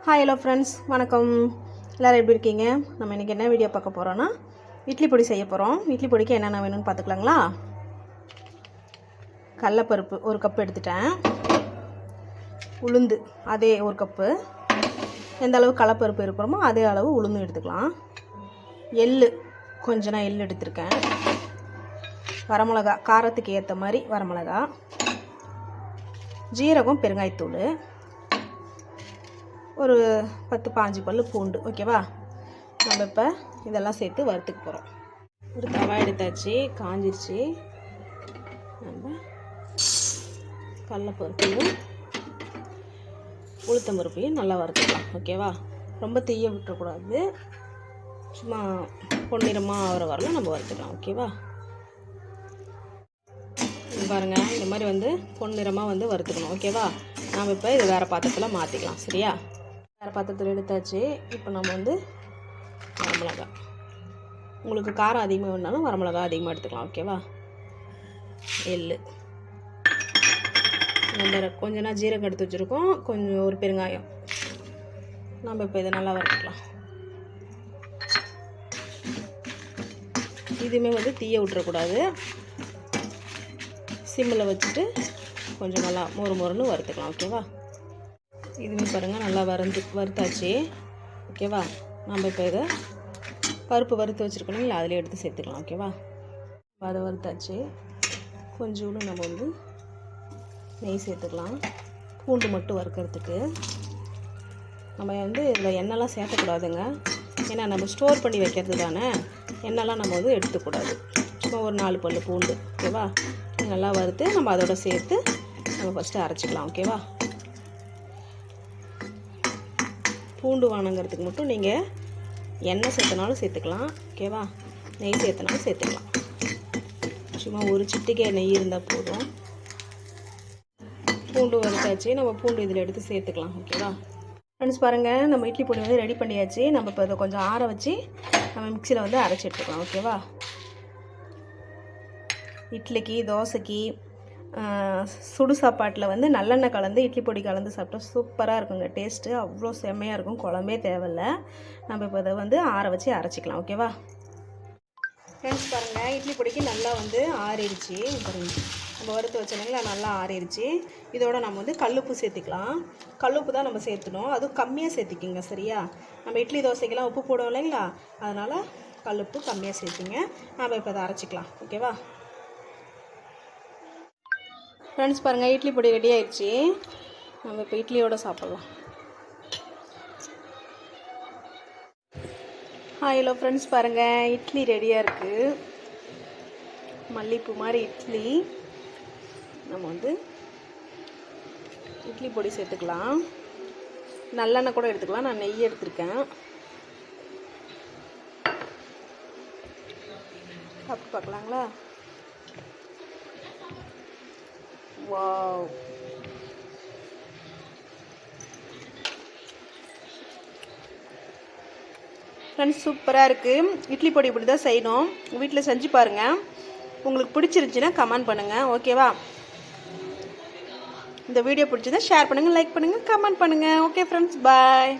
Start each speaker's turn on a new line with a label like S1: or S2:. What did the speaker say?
S1: Hi hello friends, வணக்கம். எல்லோரும் எப்படி இருக்கீங்க? நம்ம இன்றைக்கி என்ன வீடியோ பார்க்க போகிறோன்னா, இட்லி பொடி செய்ய போகிறோம். இட்லி பொடிக்கு என்னென்ன வேணும்னு பார்த்துக்கலாங்களா? கடலப்பருப்பு 1 கப் எடுத்துட்டேன். உளுந்து அதே 1 கப்பு. எந்த அளவு கடலப்பருப்பு இருக்கிறோமோ அதே அளவு உளுந்து எடுத்துக்கலாம். எள்ளு கொஞ்சம் நான் எள்ளு எடுத்துருக்கேன். வரமிளகா காரத்துக்கு ஏற்ற மாதிரி வரமிளகா, ஜீரகம், பெருங்காயத்தூள், ஒரு 10-15 பல் பூண்டு. ஓகேவா? நம்ம இப்போ இதெல்லாம் சேர்த்து வறுத்துக்க போகிறோம். ஒரு தவா எடுத்தாச்சு, காஞ்சிருச்சு. நம்ம கடலப்பருப்பையும் உளுத்தம்பருப்பையும் நல்லா வறுத்துக்கலாம். ஓகேவா? ரொம்ப தீய விட்டுறக்கூடாது, சும்மா பொன்னிறமாக ஆகிற வரலாம் நம்ம வறுத்துக்கலாம். ஓகேவா? பாருங்கள், இந்த மாதிரி பொன்னிறமாக வறுத்துக்கணும். ஓகேவா? நாம் இப்போ இது வேறு பாத்திரத்தில் மாற்றிக்கலாம். சரியா? வேறு பாத்திரத்தில் எடுத்தாச்சு. இப்போ நம்ம வரமிளகா, உங்களுக்கு காரம் அதிகமாக வேணாலும் வரமிளகா அதிகமாக எடுத்துக்கலாம். ஓகேவா? எள்ளு, நம்ம கொஞ்சம் ஜீரகம் எடுத்து வச்சுருக்கோம், கொஞ்சம் ஒரு பெருங்காயம். நம்ம இப்போ இதை நல்லா வறுத்துக்கலாம். இதுவுமே தீய விட்டுறக்கூடாது, சிம்மில் வச்சுட்டு கொஞ்சம் நல்லா மொறுன்னு வறுத்துக்கலாம். ஓகேவா? இதுவுமே பாருங்கள் நல்லா வறுத்தாச்சு. ஓகேவா? நம்ம இப்போ இதை பருப்பு வறுத்து வச்சுருக்கணும் இல்லை அதிலே எடுத்து சேர்த்துக்கலாம். ஓகேவா? அதை வறுத்தாச்சு. கொஞ்சோண்டு நம்ம நெய் சேர்த்துக்கலாம், பூண்டு மட்டும் வறுக்கிறதுக்கு. நம்ம இதில் எண்ணெய்லாம் சேர்க்கக்கூடாதுங்க, ஏன்னா நம்ம ஸ்டோர் பண்ணி வைக்கிறது தானே. எண்ணெய்லாம் நம்ம எடுத்துக்கூடாது. சும்மா ஒரு 4 பல் பூண்டு. ஓகேவா? நல்லா வறுத்து நம்ம அதோட சேர்த்து நம்ம ஃபஸ்ட்டு அரைச்சிக்கலாம். ஓகேவா? பூண்டு வணங்கிறதுக்கு மட்டும் நீங்கள் எண்ணெய் சேர்த்தனாலும் சேர்த்துக்கலாம். ஓகேவா? நெய் சேர்த்தனாலும் சேர்த்துக்கலாம். சும்மா ஒரு சிட்டிகை நெய் இருந்தால் போதும். பூண்டு வறுத்தாச்சு, நம்ம பூண்டு இதில் எடுத்து சேர்த்துக்கலாம். ஓகேவா ஃப்ரெண்ட்ஸ்? பாருங்கள், நம்ம இட்லி பொடி ரெடி பண்ணியாச்சு. நம்ம இப்போ இதை கொஞ்சம் ஆற வச்சு நம்ம மிக்சியில் அரைச்சி எடுத்துக்கலாம். ஓகேவா? இட்லிக்கு, தோசைக்கு, சுடு சாப்பாட்டில் நல்லெண்ணெய் கலந்து இட்லி பொடி கலந்து சாப்பிட்டா சூப்பராக இருக்குங்க. டேஸ்ட்டு அவ்வளோ செம்மையாக இருக்கும். குழம்பே தேவையில்லை. நம்ம இப்போ இதை ஆற வச்சு அரைச்சிக்கலாம். ஓகேவா ஃப்ரெண்ட்ஸ்? பாருங்கள், இட்லி பொடிக்கு நல்லா ஆறிடுச்சு. பாருங்கள், நம்ம வறுத்து வச்சோங்களா, நல்லா ஆறிடுச்சு. இதோட நம்ம கல்லுப்பு சேர்த்துக்கலாம். கல்லுப்பு தான் நம்ம சேர்த்துணும், அதுவும் கம்மியாக சேர்த்திக்கிங்க. சரியா? நம்ம இட்லி தோசைக்கெல்லாம் உப்பு போடுவோம் இல்லைங்களா, அதனால் கல்லுப்பு கம்மியாக சேர்த்திங்க. நம்ம இப்போ அதை அரைச்சிக்கலாம். ஓகேவா ஃப்ரெண்ட்ஸ்? பாருங்கள், இட்லி பொடி ரெடி ஆயிடுச்சு. நம்ம இப்போ இட்லியோடு சாப்பிட்லாம். ஹலோ ஃப்ரெண்ட்ஸ், பாருங்கள், இட்லி ரெடியாக இருக்குது. மல்லிப்பூ மாதிரி இட்லி. நம்ம இட்லி பொடி சேர்த்துக்கலாம். நல்லெண்ணெய் கூட எடுத்துக்கலாம், நான் நெய் எடுத்துருக்கேன். சாப்பிட்டு பார்க்கலாங்களா? வாவ், ஃப்ரெண்ட்ஸ், சூப்பராக இருக்குது. இட்லி பொடி இப்படி தான் செய்யணும். வீட்டில் செஞ்சு பாருங்கள். உங்களுக்கு பிடிச்சிருந்துச்சின்னா கமெண்ட் பண்ணுங்கள். ஓகேவா? இந்த வீடியோ பிடிச்சிருந்தா ஷேர் பண்ணுங்கள், லைக் பண்ணுங்கள், கமெண்ட் பண்ணுங்கள். ஓகே ஃப்ரெண்ட்ஸ், பாய்.